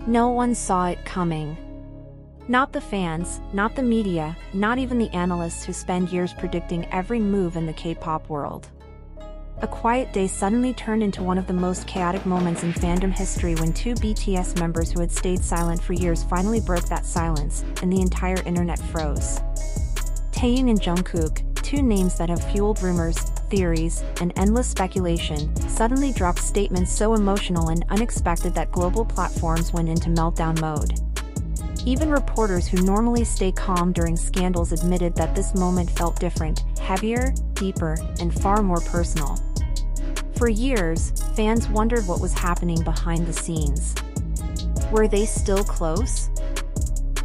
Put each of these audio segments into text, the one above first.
No one saw it coming. Not the fans, not the media, not even the analysts who spend years predicting every move in the K-pop world. A quiet day suddenly turned into one of the most chaotic moments in fandom history when two BTS members who had stayed silent for years finally broke that silence, and the entire internet froze. Taehyung and Jungkook, two names that have fueled rumors, theories, and endless speculation, suddenly dropped statements so emotional and unexpected that global platforms went into meltdown mode. Even reporters who normally stay calm during scandals admitted that this moment felt different, heavier, deeper, and far more personal. For years, fans wondered what was happening behind the scenes. Were they still close?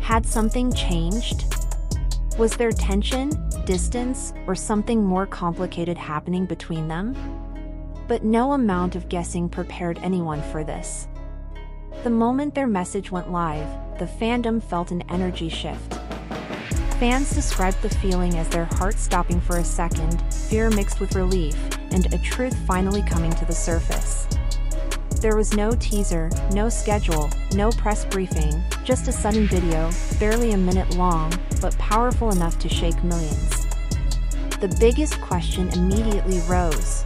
Had something changed? Was there tension, distance, or something more complicated happening between them? But no amount of guessing prepared anyone for this. The moment their message went live, the fandom felt an energy shift. Fans described the feeling as their heart stopping for a second, fear mixed with relief, and a truth finally coming to the surface. There was no teaser, no schedule, no press briefing, just a sudden video, barely a minute long, but powerful enough to shake millions. The biggest question immediately rose.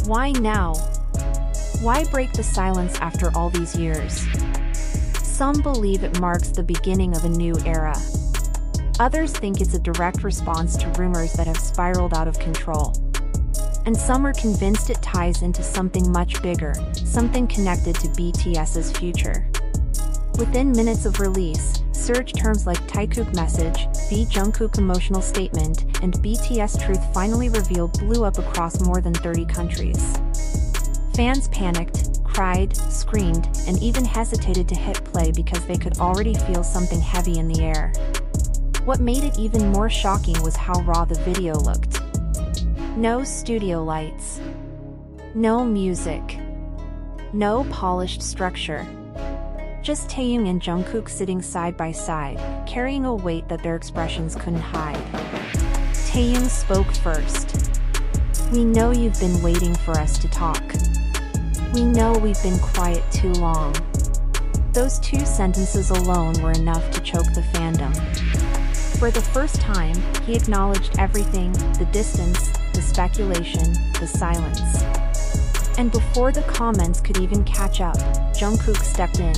Why now? Why break the silence after all these years? Some believe it marks the beginning of a new era. Others think it's a direct response to rumors that have spiraled out of control. And some are convinced it ties into something much bigger, something connected to BTS's future. Within minutes of release, surge terms like TAEKOOK message, V Jungkook emotional statement, and BTS truth finally revealed blew up across more than 30 countries. Fans panicked, cried, screamed, and even hesitated to hit play because they could already feel something heavy in the air. What made it even more shocking was how raw the video looked. No studio lights. No music. No polished structure. Just Taehyung and Jungkook sitting side by side, carrying a weight that their expressions couldn't hide. Taehyung spoke first. "We know you've been waiting for us to talk. We know we've been quiet too long." Those two sentences alone were enough to choke the fandom. For the first time, he acknowledged everything, the distance, the speculation, the silence. And before the comments could even catch up, Jungkook stepped in.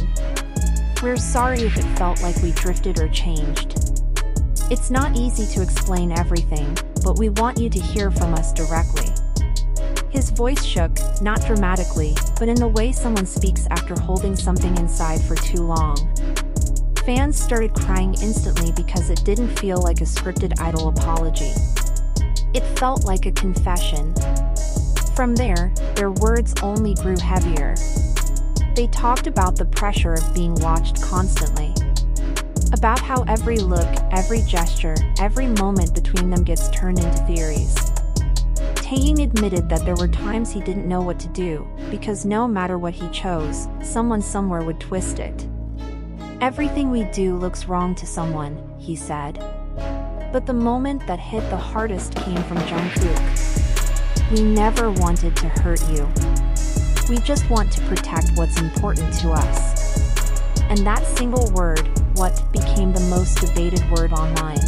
"We're sorry if it felt like we drifted or changed. It's not easy to explain everything, but we want you to hear from us directly." His voice shook, not dramatically, but in the way someone speaks after holding something inside for too long. Fans started crying instantly because it didn't feel like a scripted idol apology. It felt like a confession. From there, their words only grew heavier. They talked about the pressure of being watched constantly. About how every look, every gesture, every moment between them gets turned into theories. Taehyung admitted that there were times he didn't know what to do, because no matter what he chose, someone somewhere would twist it. "Everything we do looks wrong to someone," he said. But the moment that hit the hardest came from Jungkook. "We never wanted to hurt you. We just want to protect what's important to us." And that single word, "what," became the most debated word online.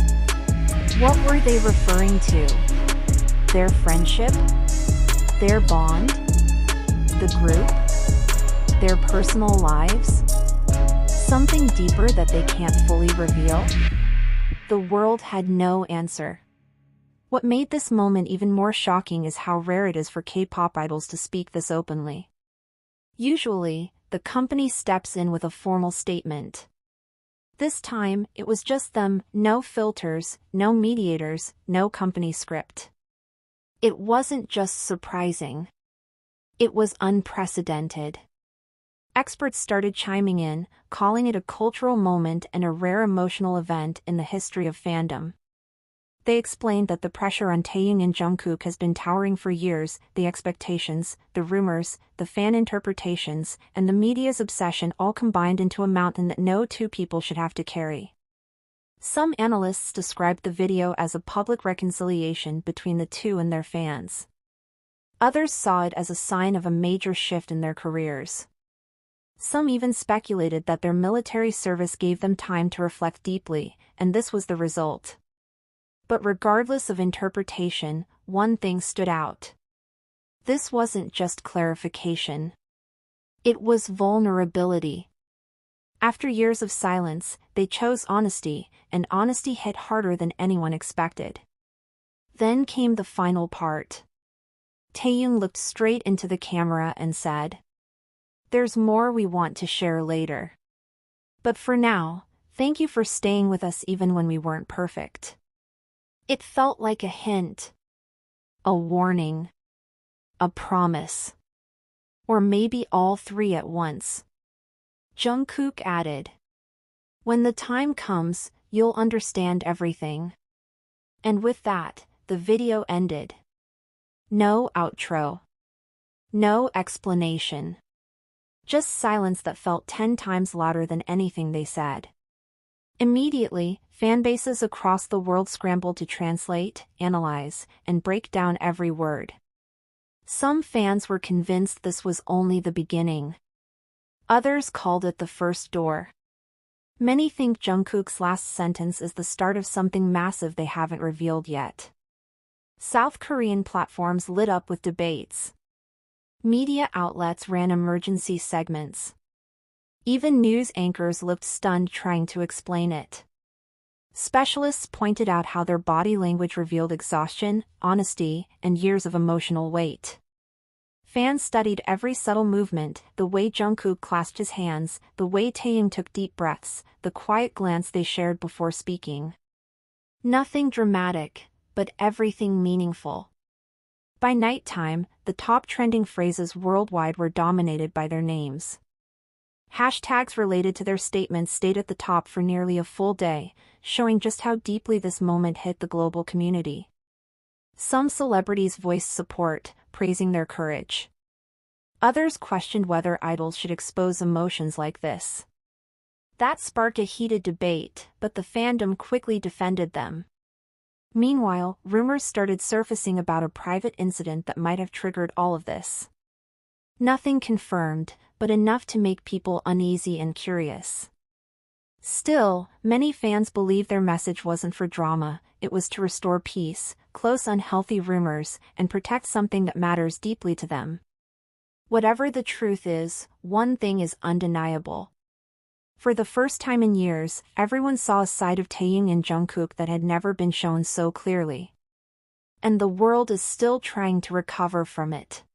What were they referring to? Their friendship? Their bond? The group? Their personal lives? Something deeper that they can't fully reveal? The world had no answer. What made this moment even more shocking is how rare it is for K-pop idols to speak this openly. Usually, the company steps in with a formal statement. This time, it was just them, no filters, no mediators, no company script. It wasn't just surprising. It was unprecedented. Experts started chiming in, calling it a cultural moment and a rare emotional event in the history of fandom. They explained that the pressure on Taehyung and Jungkook has been towering for years, the expectations, the rumors, the fan interpretations, and the media's obsession all combined into a mountain that no two people should have to carry. Some analysts described the video as a public reconciliation between the two and their fans. Others saw it as a sign of a major shift in their careers. Some even speculated that their military service gave them time to reflect deeply, and this was the result. But regardless of interpretation, one thing stood out. This wasn't just clarification. It was vulnerability. After years of silence, they chose honesty, and honesty hit harder than anyone expected. Then came the final part. Taeyong looked straight into the camera and said, "There's more we want to share later. But for now, thank you for staying with us even when we weren't perfect." It felt like a hint. A warning. A promise. Or maybe all three at once. Jungkook added, "When the time comes, you'll understand everything." And with that, the video ended. No outro. No explanation. Just silence that felt 10 times louder than anything they said. Immediately, fanbases across the world scrambled to translate, analyze, and break down every word. Some fans were convinced this was only the beginning. Others called it the first door. Many think Jungkook's last sentence is the start of something massive they haven't revealed yet. South Korean platforms lit up with debates. Media outlets ran emergency segments. Even news anchors looked stunned trying to explain it. Specialists pointed out how their body language revealed exhaustion, honesty, and years of emotional weight. Fans studied every subtle movement, the way Jungkook clasped his hands, the way Taeyong took deep breaths, the quiet glance they shared before speaking. Nothing dramatic, but everything meaningful. By nighttime, the top trending phrases worldwide were dominated by their names. Hashtags related to their statements stayed at the top for nearly a full day, showing just how deeply this moment hit the global community. Some celebrities voiced support, praising their courage. Others questioned whether idols should expose emotions like this. That sparked a heated debate, but the fandom quickly defended them. Meanwhile, rumors started surfacing about a private incident that might have triggered all of this. Nothing confirmed, but enough to make people uneasy and curious. Still, many fans believe their message wasn't for drama, it was to restore peace, close unhealthy rumors, and protect something that matters deeply to them. Whatever the truth is, one thing is undeniable. For the first time in years, everyone saw a side of Taeyong and Jungkook that had never been shown so clearly. And the world is still trying to recover from it.